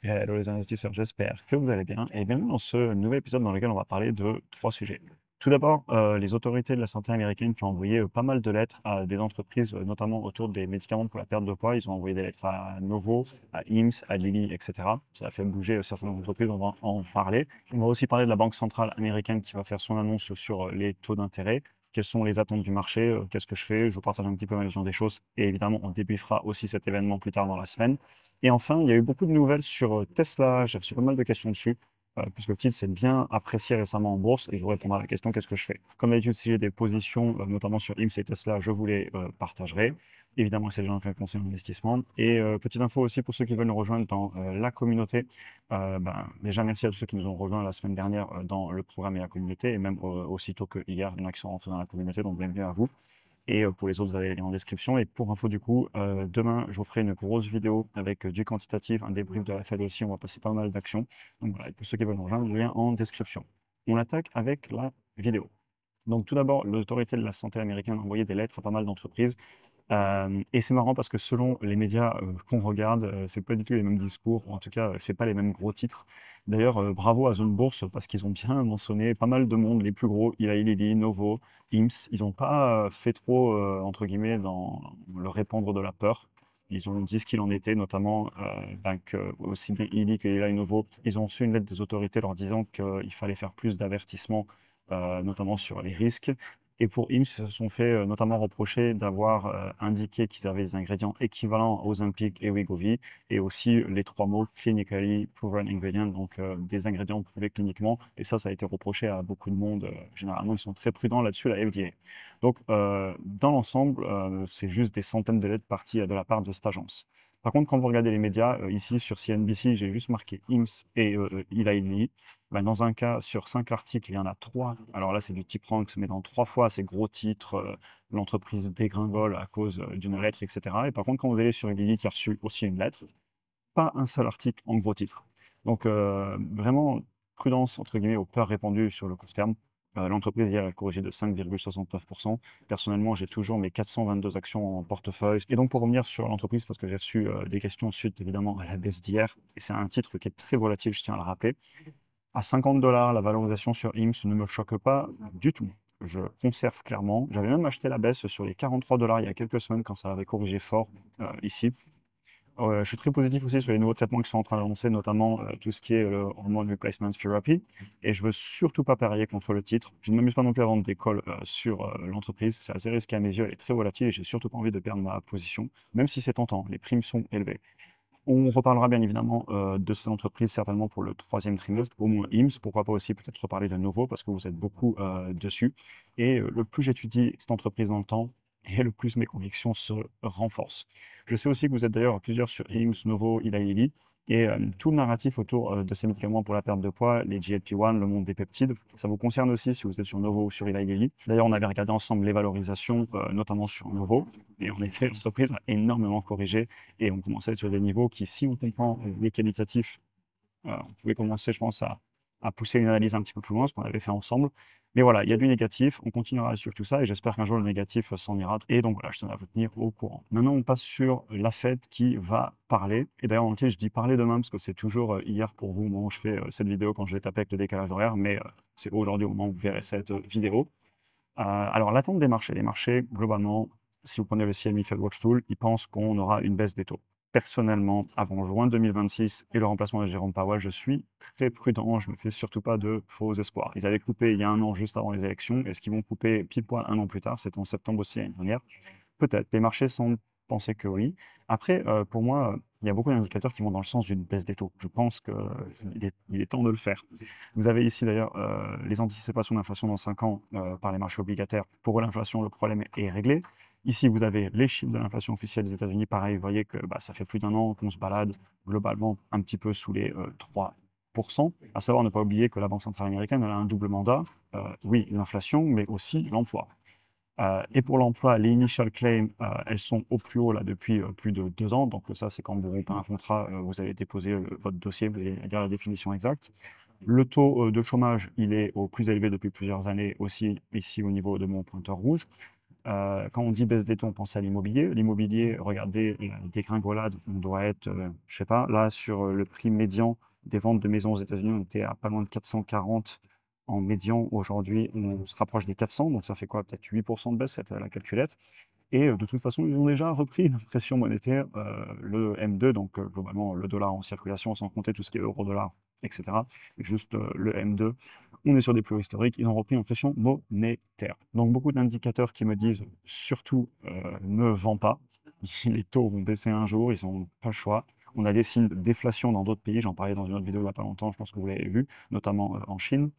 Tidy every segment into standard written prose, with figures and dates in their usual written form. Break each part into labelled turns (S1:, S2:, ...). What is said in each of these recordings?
S1: Hello les investisseurs, j'espère que vous allez bien et bienvenue dans ce nouvel épisode dans lequel on va parler de trois sujets. Tout d'abord, les autorités de la santé américaine qui ont envoyé pas mal de lettres à des entreprises, notamment autour des médicaments pour la perte de poids. Ils ont envoyé des lettres à Novo, à IMS, à Lilly, etc. Ça a fait bouger certaines entreprises, on va en parler. On va aussi parler de la Banque centrale américaine qui va faire son annonce sur les taux d'intérêt. Quelles sont les attentes du marché, qu'est-ce que je fais, je vous partage un petit peu ma vision des choses et évidemment on débriefera aussi cet événement plus tard dans la semaine. Et enfin, il y a eu beaucoup de nouvelles sur Tesla, j'ai reçu pas mal de questions dessus, puisque le titre s'est bien apprécié récemment en bourse, et je vous répondrai à la question qu'est-ce que je fais. Comme d'habitude, si j'ai des positions, notamment sur IMS et Tesla, je vous les partagerai. Évidemment, c'est déjà un conseil d'investissement. Et petite info aussi pour ceux qui veulent nous rejoindre dans la communauté. Déjà, merci à tous ceux qui nous ont rejoints la semaine dernière dans le programme et la communauté, et même aussitôt que hier, il y en a qui sont rentrés dans la communauté, donc bienvenue à vous. Et pour les autres, vous avez les liens en description. Et pour info, du coup, demain, je vous ferai une grosse vidéo avec du quantitatif, un débrief de la Fed aussi. On va passer pas mal d'actions. Donc voilà, et pour ceux qui veulent nous rejoindre, le lien en description. On attaque avec la vidéo. Donc tout d'abord, l'autorité de la santé américaine a envoyé des lettres à pas mal d'entreprises. Et c'est marrant parce que selon les médias qu'on regarde, c'est pas du tout les mêmes discours, ou en tout cas, c'est pas les mêmes gros titres. D'ailleurs, bravo à Zone Bourse parce qu'ils ont bien mentionné pas mal de monde, les plus gros, Eli Lilly, Novo, IMS. Ils n'ont pas fait trop, entre guillemets, dans le répandre de la peur. Ils ont dit ce qu'il en était, notamment que aussi bien Eli que Eli Novo, ils ont reçu une lettre des autorités leur disant qu'il fallait faire plus d'avertissements, notamment sur les risques. Et pour IMS, ils se sont fait notamment reprocher d'avoir indiqué qu'ils avaient des ingrédients équivalents aux Ozempic et Wegovy, et aussi les trois mots clinically proven ingredient, donc des ingrédients prouvés cliniquement. Et ça a été reproché à beaucoup de monde. Généralement, ils sont très prudents là-dessus, la FDA. Donc, dans l'ensemble, c'est juste des centaines de lettres parties de la part de cette agence. Par contre, quand vous regardez les médias, ici sur CNBC, j'ai juste marqué IMS et Eli Lilly. Dans un cas, sur 5 articles, il y en a 3. Alors là, c'est du type ranks, mais dans 3 fois, ces gros titres, l'entreprise dégringole à cause d'une lettre, etc. Et par contre, quand vous allez sur Lilly qui a reçu aussi une lettre, pas un seul article en gros titre. Donc vraiment, prudence, entre guillemets, aux peurs répandues sur le court terme. L'entreprise hier a corrigé de 5,69%. Personnellement, j'ai toujours mes 422 actions en portefeuille. Et donc, pour revenir sur l'entreprise, parce que j'ai reçu des questions suite évidemment à la baisse d'hier, et c'est un titre qui est très volatile, je tiens à le rappeler. À 50 $, la valorisation sur IMS ne me choque pas du tout. Je conserve clairement. J'avais même acheté la baisse sur les 43 $ il y a quelques semaines quand ça avait corrigé fort ici. Je suis très positif aussi sur les nouveaux traitements qui sont en train d'annoncer, notamment tout ce qui est le hormone replacement therapy. Et je veux surtout pas parier contre le titre. Je ne m'amuse pas non plus à vendre des calls sur l'entreprise. C'est assez risqué à mes yeux. Elle est très volatile et j'ai surtout pas envie de perdre ma position, même si c'est tentant. Les primes sont élevées. On reparlera bien évidemment de ces entreprises certainement pour le troisième trimestre, au moins IMS, pourquoi pas aussi peut-être reparler de Novo parce que vous êtes beaucoup dessus. Et le plus j'étudie cette entreprise dans le temps, et le plus mes convictions se renforcent. Je sais aussi que vous êtes d'ailleurs plusieurs sur IMS, Novo, Eli Lilly, et tout le narratif autour de ces médicaments pour la perte de poids, les GLP-1, le monde des peptides, ça vous concerne aussi si vous êtes sur Novo ou sur Eli Lilly. D'ailleurs, on avait regardé ensemble les valorisations, notamment sur Novo, et en effet, l'entreprise a énormément corrigé, et on commençait sur des niveaux qui, si on comprend les qualitatifs, on pouvait commencer, je pense, à pousser une analyse un petit peu plus loin, ce qu'on avait fait ensemble. Mais voilà, il y a du négatif, on continuera à suivre tout ça et j'espère qu'un jour le négatif s'en ira. Et donc voilà, je tenais à vous tenir au courant. Maintenant, on passe sur la Fed qui va parler. Et d'ailleurs, en entier, je dis parler demain parce que c'est toujours hier pour vous au moment où je fais cette vidéo quand je l'ai tapé avec le décalage horaire, mais c'est aujourd'hui au moment où vous verrez cette vidéo. Alors, l'attente des marchés. Les marchés, globalement, si vous prenez le CME Fed Watch Tool, ils pensent qu'on aura une baisse des taux. Personnellement, avant juin 2026 et le remplacement de Jérôme Powell, je suis très prudent. Je ne me fais surtout pas de faux espoirs. Ils avaient coupé il y a un an, juste avant les élections. Est-ce qu'ils vont couper pile poil un an plus tard? C'était en septembre aussi l'année dernière. Peut-être. Les marchés semblent penser que oui. Après, pour moi, il y a beaucoup d'indicateurs qui vont dans le sens d'une baisse des taux. Je pense qu'il est temps de le faire. Vous avez ici d'ailleurs les anticipations d'inflation dans 5 ans par les marchés obligataires. Pour l'inflation, le problème est réglé. Ici, vous avez les chiffres de l'inflation officielle des États-Unis. Pareil, vous voyez que ça fait plus d'un an qu'on se balade globalement un petit peu sous les 3%. À savoir, ne pas oublier que la Banque centrale américaine elle a un double mandat. Oui, l'inflation, mais aussi l'emploi. Et pour l'emploi, les initial claims, elles sont au plus haut là depuis plus de 2 ans. Donc ça, c'est quand vous rompez un contrat, vous allez déposer votre dossier, vous allez dire la définition exacte. Le taux de chômage, il est au plus élevé depuis plusieurs années aussi ici au niveau de mon pointeur rouge. Quand on dit baisse des taux, on pense à l'immobilier. L'immobilier, regardez, la dégringolade, on doit être, je sais pas, là, sur le prix médian des ventes de maisons aux États-Unis, on était à pas loin de 440 en médian. Aujourd'hui, on se rapproche des 400, donc ça fait quoi? Peut-être 8% de baisse, faites la calculette. Et de toute façon, ils ont déjà repris une pression monétaire, le M2, donc globalement le dollar en circulation, sans compter tout ce qui est euro-dollar, etc. Juste le M2, on est sur des plus hauts historiques, ils ont repris une pression monétaire. Donc beaucoup d'indicateurs qui me disent surtout ne vends pas, les taux vont baisser un jour, ils n'ont pas le choix. On a des signes de déflation dans d'autres pays, j'en parlais dans une autre vidéo il n'y a pas longtemps, je pense que vous l'avez vu, notamment en Chine.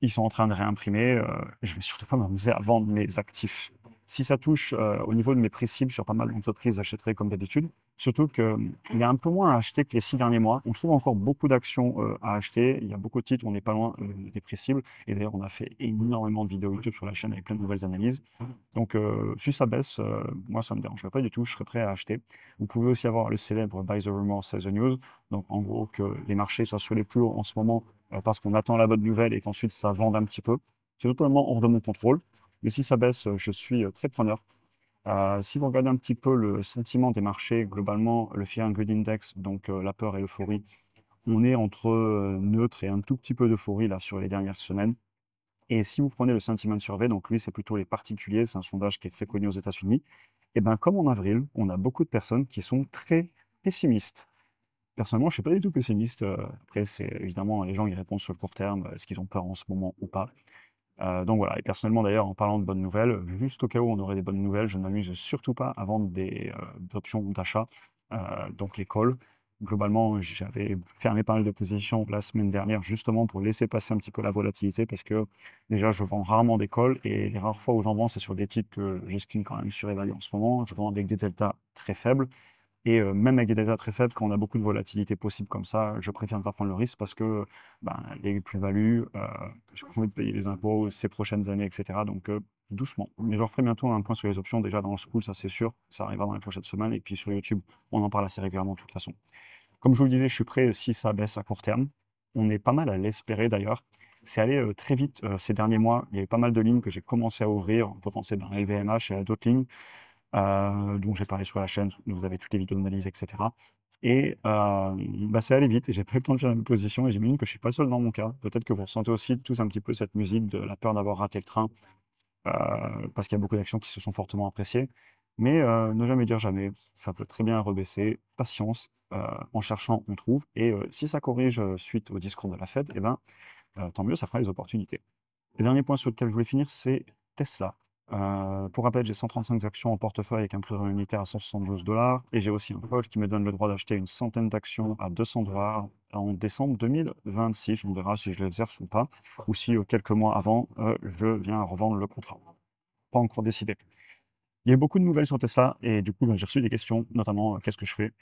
S1: Ils sont en train de réimprimer. Je vais surtout pas m'amuser à vendre mes actifs. Si ça touche au niveau de mes prix cibles sur pas mal d'entreprises, j'achèterai comme d'habitude. Surtout qu'il y a un peu moins à acheter que les 6 derniers mois. On trouve encore beaucoup d'actions à acheter. Il y a beaucoup de titres, on n'est pas loin des prix cibles. Et d'ailleurs, on a fait énormément de vidéos YouTube sur la chaîne avec plein de nouvelles analyses. Donc, si ça baisse, moi, ça ne me dérangerait pas du tout. Je serais prêt à acheter. Vous pouvez aussi avoir le célèbre Buy the Rumor, Sell the News. Donc, en gros, que les marchés soient sur les plus hauts en ce moment parce qu'on attend la bonne nouvelle et qu'ensuite ça vende un petit peu. C'est totalement hors de mon contrôle. Mais si ça baisse, je suis très preneur. Si vous regardez un petit peu le sentiment des marchés, globalement, le Fear and Greed Index, donc la peur et l'euphorie, on est entre neutre et un tout petit peu d'euphorie là sur les dernières semaines. Et si vous prenez le Sentiment Survey, donc lui c'est plutôt les particuliers, c'est un sondage qui est très connu aux États-Unis, et bien comme en avril, on a beaucoup de personnes qui sont très pessimistes. Personnellement, je suis pas du tout pessimiste. Après, c'est évidemment les gens ils répondent sur le court terme, est-ce qu'ils ont peur en ce moment ou pas. Donc voilà. Et personnellement d'ailleurs, en parlant de bonnes nouvelles, juste au cas où on aurait des bonnes nouvelles, je ne m'amuse surtout pas à vendre des options d'achat, donc les calls. Globalement, j'avais fermé pas mal de positions la semaine dernière justement pour laisser passer un petit peu la volatilité parce que déjà je vends rarement des calls et les rares fois où j'en vends, c'est sur des titres que j'estime quand même surévalués en ce moment. Je vends avec des deltas très faibles. Et même avec des deltas très faibles, quand on a beaucoup de volatilité possible comme ça, je préfère ne pas prendre le risque parce que ben, les plus-values, j'ai pas envie de payer les impôts ces prochaines années, etc. Donc doucement. Mais je referai bientôt un point sur les options, déjà dans le school, ça c'est sûr, ça arrivera dans les prochaines semaines. Et puis sur YouTube, on en parle assez régulièrement de toute façon. Comme je vous le disais, je suis prêt si ça baisse à court terme. On est pas mal à l'espérer d'ailleurs. C'est allé très vite ces derniers mois. Il y a eu pas mal de lignes que j'ai commencé à ouvrir. On peut penser ben, LVMH et à d'autres lignes dont j'ai parlé sur la chaîne. Vous avez toutes les vidéos d'analyse, etc. Et bah, c'est allé vite et j'ai pas eu le temps de faire une position et j'imagine que je suis pas seul dans mon cas. Peut-être que vous ressentez aussi tous un petit peu cette musique de la peur d'avoir raté le train parce qu'il y a beaucoup d'actions qui se sont fortement appréciées. Mais ne jamais dire jamais, ça peut très bien rebaisser. Patience, en cherchant, on trouve. Et si ça corrige suite au discours de la Fed, eh ben, tant mieux, ça fera les opportunités. Le dernier point sur lequel je voulais finir, c'est Tesla. Pour rappel, j'ai 135 actions en portefeuille avec un prix de revient unitaire à 172 $ et j'ai aussi un call qui me donne le droit d'acheter une centaine d'actions à 200 $ en décembre 2026. On verra si je l'exerce ou pas, ou si quelques mois avant, je viens revendre le contrat. Pas encore décidé. Il y a eu beaucoup de nouvelles sur Tesla et du coup, ben, j'ai reçu des questions, notamment qu'est-ce que je fais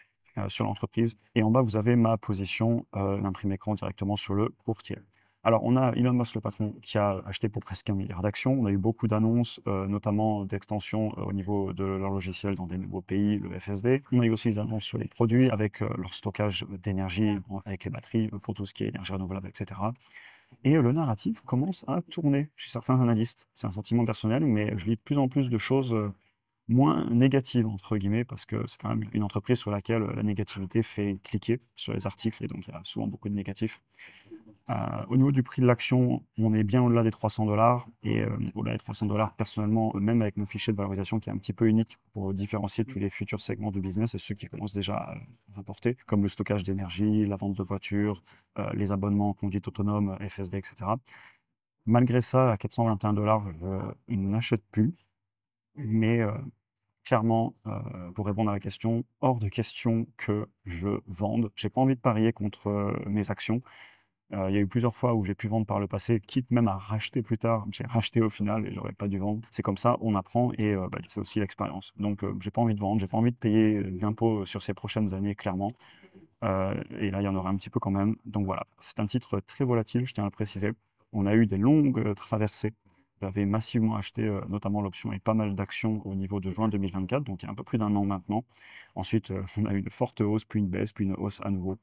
S1: sur l'entreprise. Et en bas, vous avez ma position, l'imprime écran directement sur le courtier. Alors, on a Elon Musk, le patron, qui a acheté pour presque 1 milliard d'actions. On a eu beaucoup d'annonces, notamment d'extensions au niveau de leur logiciel dans des nouveaux pays, le FSD. On a eu aussi des annonces sur les produits avec leur stockage d'énergie, avec les batteries pour tout ce qui est énergie renouvelable, etc. Et le narratif commence à tourner chez certains analystes. C'est un sentiment personnel, mais je lis de plus en plus de choses moins négatives, entre guillemets, parce que c'est quand même une entreprise sur laquelle la négativité fait cliquer sur les articles, et donc il y a souvent beaucoup de négatifs. Au niveau du prix de l'action, on est bien au-delà des 300 $. Et au-delà des 300 $, personnellement, même avec mon fichier de valorisation qui est un petit peu unique pour différencier tous les futurs segments du business et ceux qui commencent déjà à rapporter, comme le stockage d'énergie, la vente de voitures, les abonnements en conduite autonome, FSD, etc. Malgré ça, à 421 $, je n'achète plus. Mais clairement, pour répondre à la question, hors de question que je vende. J'ai pas envie de parier contre mes actions. Il y a eu plusieurs fois où j'ai pu vendre par le passé, quitte même à racheter plus tard. J'ai racheté au final et j'aurais pas dû vendre. C'est comme ça, on apprend et bah, c'est aussi l'expérience. Donc j'ai pas envie de vendre, j'ai pas envie de payer d'impôts sur ces prochaines années, clairement. Et là, il y en aura un petit peu quand même. Donc voilà, c'est un titre très volatile, je tiens à le préciser. On a eu des longues traversées. J'avais massivement acheté notamment l'option et pas mal d'actions au niveau de juin 2024, donc il y a un peu plus d'un an maintenant. Ensuite, on a eu une forte hausse, puis une baisse, puis une hausse à nouveau.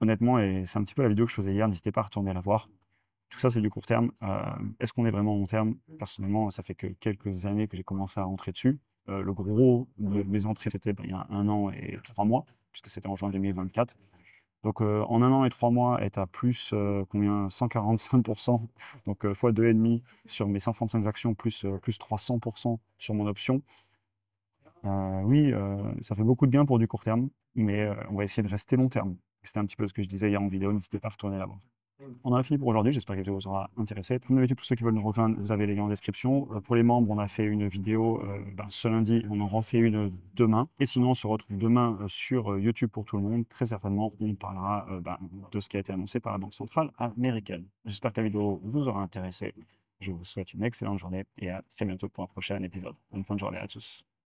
S1: Honnêtement, et c'est un petit peu la vidéo que je faisais hier, n'hésitez pas à retourner la voir. Tout ça, c'est du court terme. Est-ce qu'on est vraiment long terme? Personnellement, ça fait que quelques années que j'ai commencé à rentrer dessus. Le gros de mes entrées, c'était il y a 1 an et 3 mois, puisque c'était en juin 2024. Donc en 1 an et 3 mois, est à plus combien? 145%, donc fois 2,5 sur mes 135 actions, plus 300% sur mon option. Oui, ça fait beaucoup de bien pour du court terme, mais on va essayer de rester long terme. C'était un petit peu ce que je disais hier en vidéo, n'hésitez pas à retourner là-bas. On en a fini pour aujourd'hui, j'espère que la vidéo vous aura intéressé. Comme d'habitude, pour ceux qui veulent nous rejoindre, vous avez les liens en description. Pour les membres, on a fait une vidéo ce lundi, on en refait une demain. Et sinon, on se retrouve demain sur YouTube pour tout le monde. Très certainement, on parlera de ce qui a été annoncé par la Banque centrale américaine. J'espère que la vidéo vous aura intéressé. Je vous souhaite une excellente journée et à très bientôt pour un prochain épisode. Bonne fin de journée à tous.